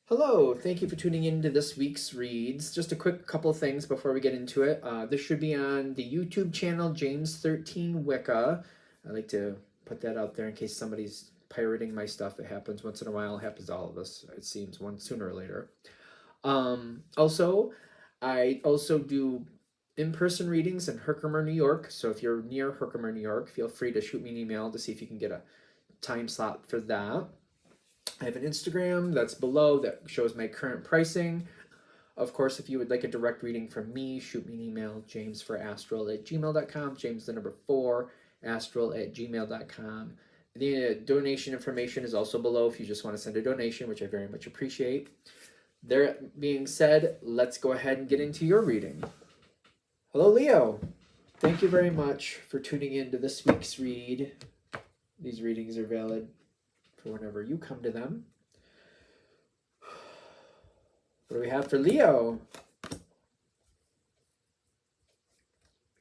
Hello, thank you for tuning in to this week's reads. Just a quick couple of things before we get into it. This should be on the YouTube channel James13 Wicca. I like to put that out there in case somebody's pirating my stuff. It happens once in a while. It happens to all of us, it seems, one sooner or later. I also do in-person readings in Herkimer, New York. So if you're near Herkimer, New York, feel free to shoot me an email to see if you can get a time slot for that. I have an Instagram that's below that shows my current pricing. Of course, if you would like a direct reading from me, shoot me an email, jamesforastral@gmail.com, James the number 4, astral@gmail.com. The donation information is also below if you just want to send a donation, which I very much appreciate. That being said, let's go ahead and get into your reading. Hello, Leo. Thank you very much for tuning in to this week's read. These readings are valid for whenever you come to them. What do we have for Leo?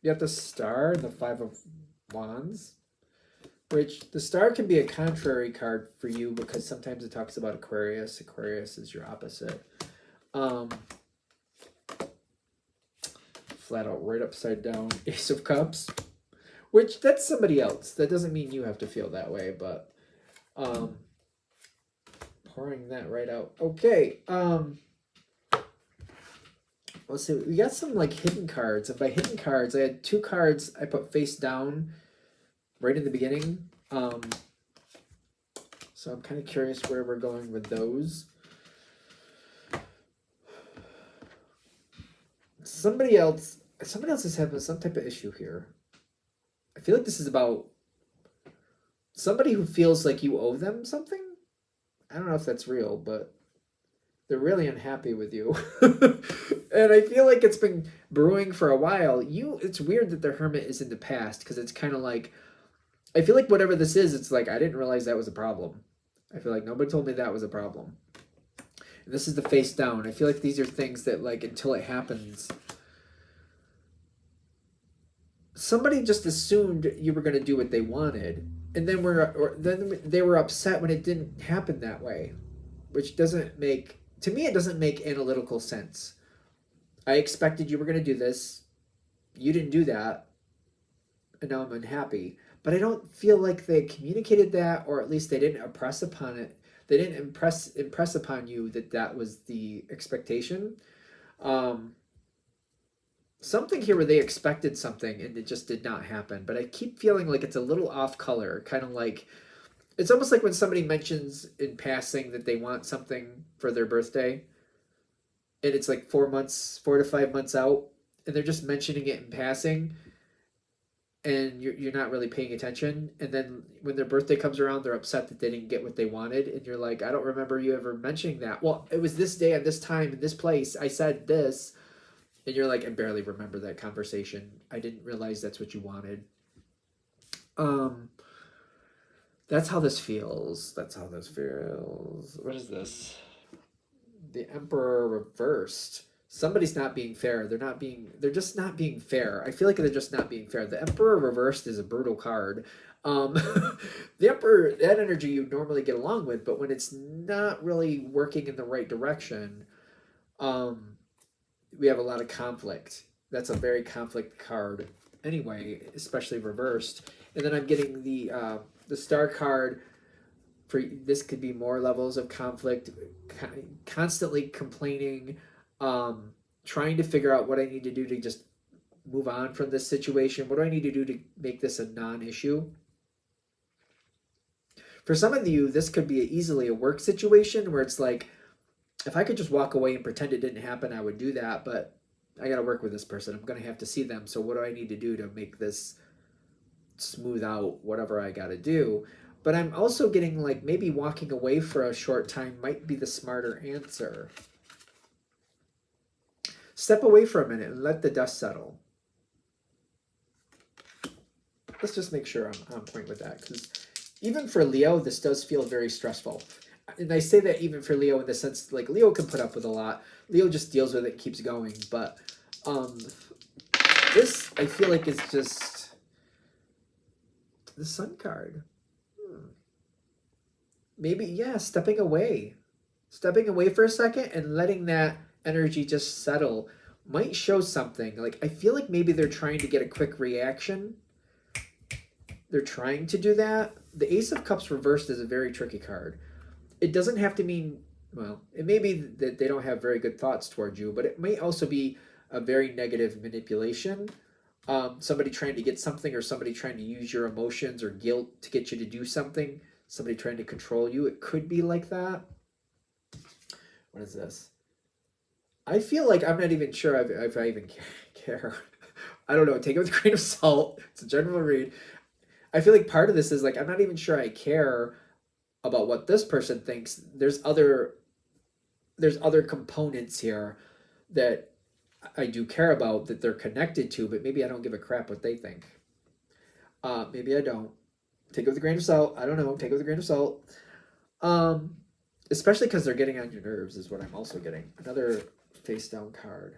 You have the Star and the Five of Wands, which the Star can be a contrary card for you because sometimes it talks about Aquarius. Aquarius is your opposite. Flat out right upside down Ace of Cups, which that's somebody else. That doesn't mean you have to feel that way, but pouring that right out. Okay. Let's see. We got some like hidden cards, and by hidden cards, I had 2 cards I put face down right in the beginning. So I'm kind of curious where we're going with those. Somebody else is having some type of issue here. I feel like this is about somebody who feels like you owe them something. I don't know if that's real, but they're really unhappy with you. And I feel like it's been brewing for a while. It's weird that the Hermit is in the past because it's kind of like, I feel like whatever this is, it's like, I didn't realize that was a problem. I feel like nobody told me that was a problem. And this is the face down. I feel like these are things that like, until it happens, somebody just assumed you were going to do what they wanted. And then then they were upset when it didn't happen that way, which doesn't make, to me, it doesn't make analytical sense. I expected you were going to do this. You didn't do that. And now I'm unhappy. But I don't feel like they communicated that, or at least they didn't impress upon it. They didn't impress upon you that that was the expectation. Something here where they expected something and it just did not happen. But I keep feeling like it's a little off color, kind of like, it's almost like when somebody mentions in passing that they want something for their birthday, and it's like 4 to 5 months out, and they're just mentioning it in passing, and you're not really paying attention. And then when their birthday comes around, they're upset that they didn't get what they wanted, and you're like, I don't remember you ever mentioning that. Well, it was this day at this time in this place. I said this, and you're like, I barely remember that conversation. I didn't realize that's what you wanted. That's how this feels. That's how this feels. What is this? The Emperor reversed. Somebody's not being fair. They're just not being fair. I feel like they're just not being fair. The Emperor reversed is a brutal card. The Emperor, that energy you normally get along with, but when it's not really working in the right direction, we have a lot of conflict. That's a very conflict card anyway, especially reversed. And then I'm getting the Star card. For this could be more levels of conflict, constantly complaining, trying to figure out what I need to do to just move on from this situation. What do I need to do to make this a non-issue? For some of you, this could be easily a work situation where it's like, if I could just walk away and pretend it didn't happen, I would do that, but I got to work with this person. I'm going to have to see them. So what do I need to do to make this smooth out whatever I got to do? But I'm also getting like maybe walking away for a short time might be the smarter answer. Step away for a minute and let the dust settle. Let's just make sure I'm on point with that, because even for Leo, this does feel very stressful. And I say that even for Leo in the sense, like, Leo can put up with a lot. Leo just deals with it and keeps going. But this, I feel like, is just the Sun card. Maybe, yeah, stepping away. Stepping away for a second and letting that energy just settle might show something. Like, I feel like maybe they're trying to get a quick reaction. They're trying to do that. The Ace of Cups reversed is a very tricky card. It doesn't have to mean, well, it may be that they don't have very good thoughts towards you, but it may also be a very negative manipulation. Somebody trying to get something, or somebody trying to use your emotions or guilt to get you to do something. Somebody trying to control you. It could be like that. What is this? I feel like I'm not even sure if I even care. I don't know. Take it with a grain of salt. It's a general read. I feel like part of this is like, I'm not even sure I care about what this person thinks. There's other components here that I do care about, that they're connected to, but maybe I don't give a crap what they think. Maybe I don't. Take it with a grain of salt. I don't know. Take it with a grain of salt. Especially because they're getting on your nerves is what I'm also getting. Another face down card.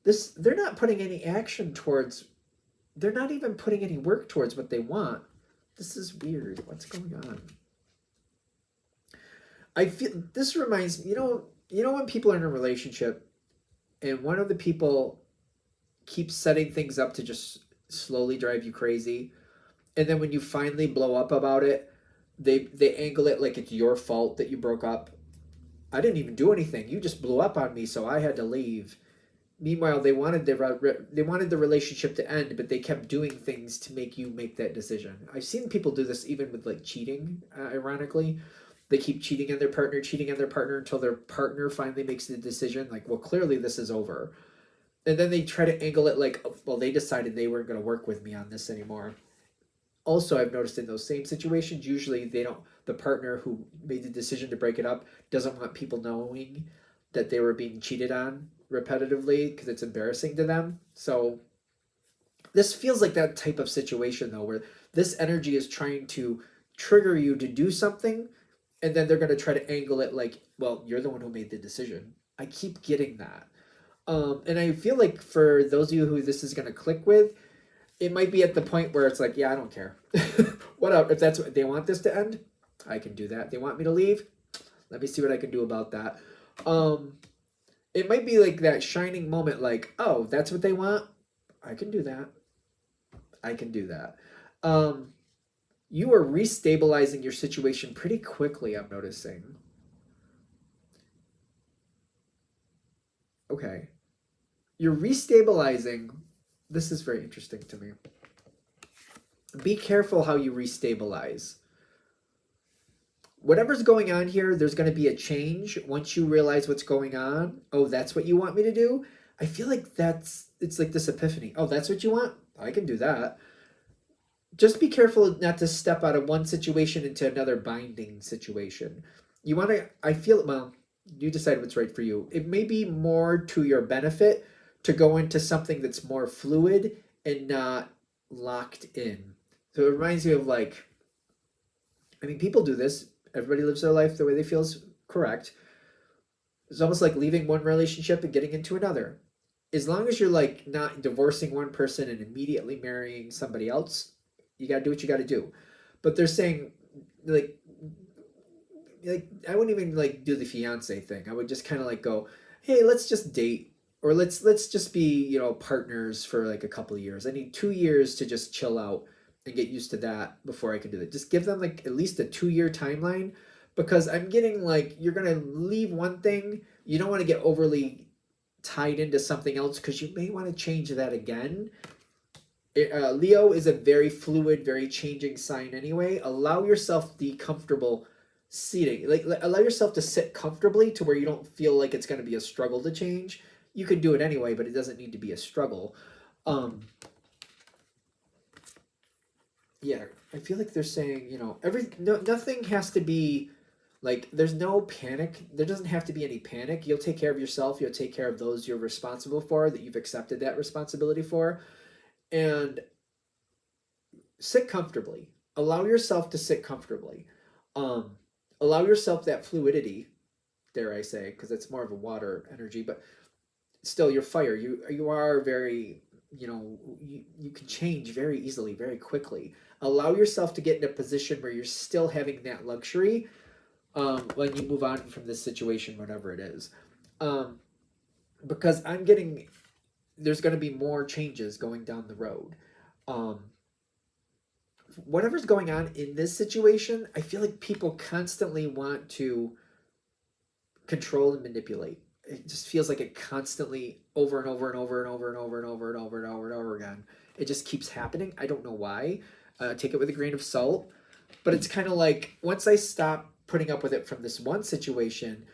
They're not putting any action towards, they're not even putting any work towards what they want. This is weird. What's going on? I feel this reminds me, you know when people are in a relationship and one of the people keeps setting things up to just slowly drive you crazy, and then when you finally blow up about it, they angle it like it's your fault that you broke up. I didn't even do anything. You just blew up on me, so I had to leave. Meanwhile, they wanted the relationship to end, but they kept doing things to make you make that decision. I've seen people do this even with like cheating, ironically. They keep cheating on their partner until their partner finally makes the decision, like, well, clearly this is over. And then they try to angle it like, well, they decided they weren't going to work with me on this anymore. Also, I've noticed in those same situations, usually the partner who made the decision to break it up doesn't want people knowing that they were being cheated on repetitively because it's embarrassing to them. So this feels like that type of situation, though, where this energy is trying to trigger you to do something, and then they're going to try to angle it like, well, you're the one who made the decision. I keep getting that. And I feel like for those of you who this is going to click with, it might be at the point where it's like, yeah, I don't care. Whatever. If that's what they want this to end, I can do that. They want me to leave. Let me see what I can do about that. It might be like that shining moment, like, oh, that's what they want. I can do that. I can do that. You are restabilizing your situation pretty quickly, I'm noticing. Okay. You're restabilizing. This is very interesting to me. Be careful how you restabilize. Whatever's going on here, there's going to be a change once you realize what's going on. Oh, that's what you want me to do? I feel like it's like this epiphany. Oh, that's what you want? I can do that. Just be careful not to step out of one situation into another binding situation. You want to, I feel, well, you decide what's right for you. It may be more to your benefit to go into something that's more fluid and not locked in. So it reminds me of like, I mean, people do this. Everybody lives their life the way they feel is correct. It's almost like leaving one relationship and getting into another. As long as you're like not divorcing one person and immediately marrying somebody else, you got to do what you got to do. But they're saying like I wouldn't even like do the fiance thing. I would just kind of like go, hey, let's just date, or let's just be, partners for like a couple of years. I need 2 years to just chill out and get used to that before I can do that. Just give them like at least a 2-year timeline, because I'm getting like, you're going to leave one thing. You don't want to get overly tied into something else because you may want to change that again. Leo is a very fluid, very changing sign anyway. Allow yourself the comfortable seating. Like allow yourself to sit comfortably to where you don't feel like it's going to be a struggle to change. You can do it anyway, but it doesn't need to be a struggle. Yeah, I feel like they're saying, nothing has to be like, there's no panic. There doesn't have to be any panic. You'll take care of yourself. You'll take care of those you're responsible for, that you've accepted that responsibility for. And sit comfortably. Allow yourself to sit comfortably. Allow yourself that fluidity, dare I say, because it's more of a water energy, but still you're fire. You are very, you can change very easily, very quickly. Allow yourself to get in a position where you're still having that luxury, when you move on from this situation, whatever it is. Because I'm getting, there's going to be more changes going down the road. Whatever's going on in this situation, I feel like people constantly want to control and manipulate. It just feels like it constantly over and over and over and over and over and over and over and over and over again. It just keeps happening. I don't know why. Take it with a grain of salt. But it's kind of like once I stop putting up with it from this one situation,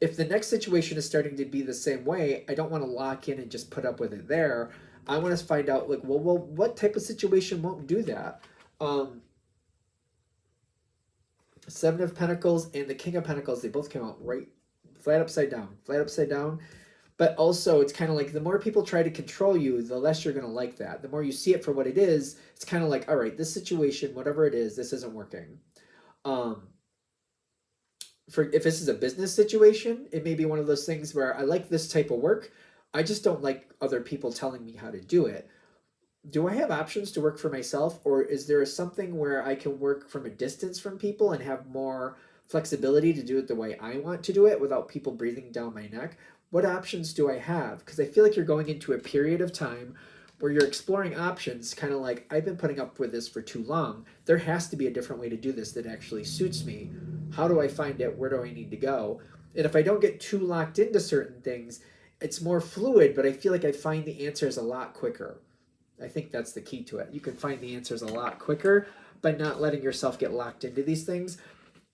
if the next situation is starting to be the same way, I don't want to lock in and just put up with it there. I want to find out, like, well, what type of situation won't do that? Seven of Pentacles and the King of Pentacles, they both came out right flat upside down. But also, it's kind of like the more people try to control you, the less you're going to like that. The more you see it for what it is, it's kind of like, all right, this situation, whatever it is, this isn't working. If this is a business situation, it may be one of those things where I like this type of work. I just don't like other people telling me how to do it. Do I have options to work for myself, or is there something where I can work from a distance from people and have more flexibility to do it the way I want to do it without people breathing down my neck? What options do I have? Because I feel like you're going into a period of time where you're exploring options, kind of like, I've been putting up with this for too long. There has to be a different way to do this that actually suits me. How do I find it? Where do I need to go? And if I don't get too locked into certain things, it's more fluid, but I feel like I find the answers a lot quicker. I think that's the key to it. You can find the answers a lot quicker by not letting yourself get locked into these things.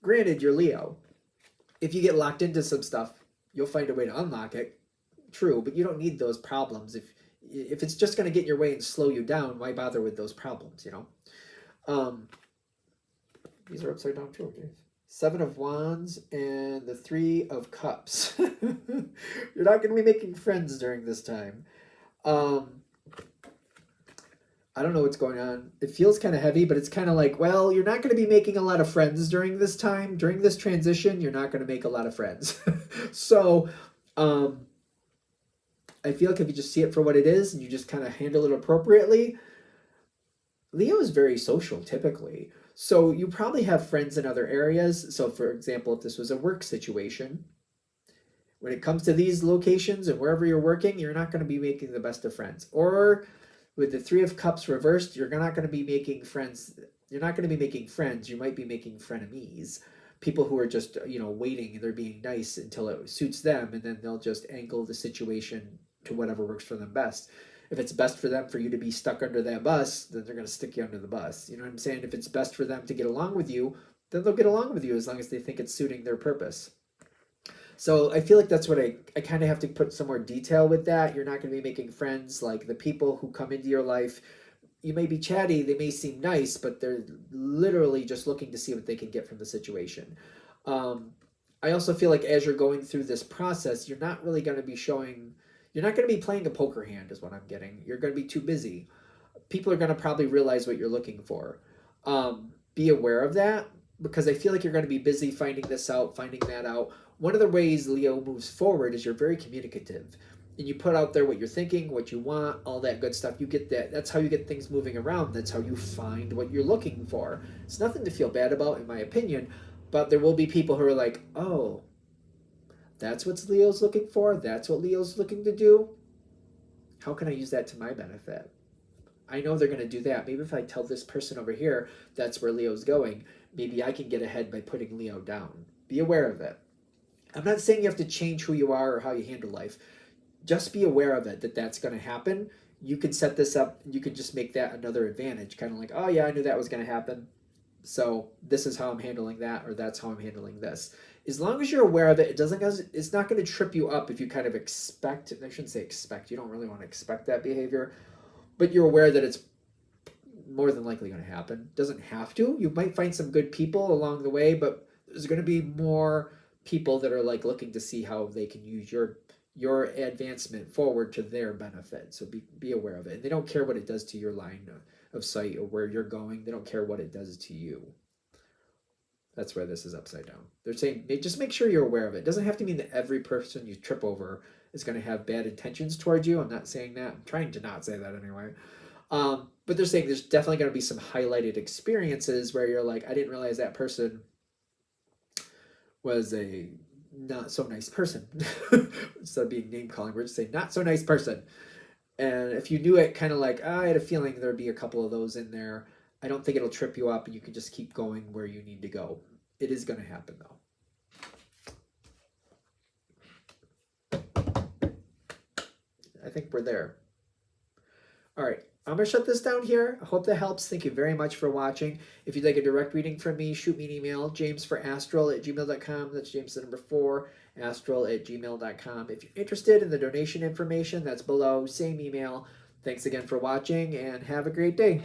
Granted, you're Leo. If you get locked into some stuff, you'll find a way to unlock it. True, but you don't need those problems. If it's just going to get in your way and slow you down, why bother with those problems, you know? These are upside down too. Okay. Seven of Wands and the Three of Cups. You're not going to be making friends during this time. I don't know what's going on. It feels kind of heavy, but it's kind of like, well, you're not going to be making a lot of friends during this time. During this transition, you're not going to make a lot of friends. So, I feel like if you just see it for what it is and you just kind of handle it appropriately, Leo is very social typically. So you probably have friends in other areas. So for example, if this was a work situation, when it comes to these locations and wherever you're working, you're not going to be making the best of friends. Or with the Three of Cups reversed, you're not going to be making friends. You're not going to be making friends. You might be making frenemies. People who are just, waiting and they're being nice until it suits them, and then they'll just angle the situation to whatever works for them best. If it's best for them for you to be stuck under that bus, then they're going to stick you under the bus. You know what I'm saying? If it's best for them to get along with you, then they'll get along with you as long as they think it's suiting their purpose. So I feel like that's what I kind of have to put some more detail with that. You're not going to be making friends. Like the people who come into your life, you may be chatty, they may seem nice, but they're literally just looking to see what they can get from the situation. I also feel like as you're going through this process, you're not really going to be you're not going to be playing a poker hand is what I'm getting. You're going to be too busy. People are going to probably realize what you're looking for. Be aware of that, because I feel like you're going to be busy finding this out, finding that out. One of the ways Leo moves forward is you're very communicative. And you put out there what you're thinking, what you want, all that good stuff. You get that. That's how you get things moving around. That's how you find what you're looking for. It's nothing to feel bad about, in my opinion. But there will be people who are like, oh, that's what Leo's looking for? That's what Leo's looking to do? How can I use that to my benefit? I know they're going to do that. Maybe if I tell this person over here that's where Leo's going, maybe I can get ahead by putting Leo down. Be aware of it. I'm not saying you have to change who you are or how you handle life. Just be aware of it, that's going to happen. You can set this up. You can just make that another advantage. Kind of like, oh yeah, I knew that was going to happen. So this is how I'm handling that, or that's how I'm handling this. As long as you're aware of it, it's not going to trip you up if you kind of expect, I shouldn't say expect, you don't really want to expect that behavior, but you're aware that it's more than likely going to happen. Doesn't have to. You might find some good people along the way, but there's going to be more people that are like looking to see how they can use your advancement forward to their benefit. So be aware of it. And they don't care what it does to your line of sight or where you're going. They don't care what it does to you. That's where this is upside down. They're saying, just make sure you're aware of it. It doesn't have to mean that every person you trip over is going to have bad intentions towards you. I'm not saying that. I'm trying to not say that anyway. But they're saying there's definitely going to be some highlighted experiences where you're like, I didn't realize that person was a not so nice person. Instead of being name calling, we're just saying not so nice person. And if you knew it, kind of like, I had a feeling there'd be a couple of those in there. I don't think it'll trip you up, and you can just keep going where you need to go. It is going to happen, though. I think we're there. All right, I'm going to shut this down here. I hope that helps. Thank you very much for watching. If you'd like a direct reading from me, shoot me an email, jamesforastral@gmail.com. That's James the number 4, astral@gmail.com. If you're interested in the donation information, that's below. Same email. Thanks again for watching, and have a great day.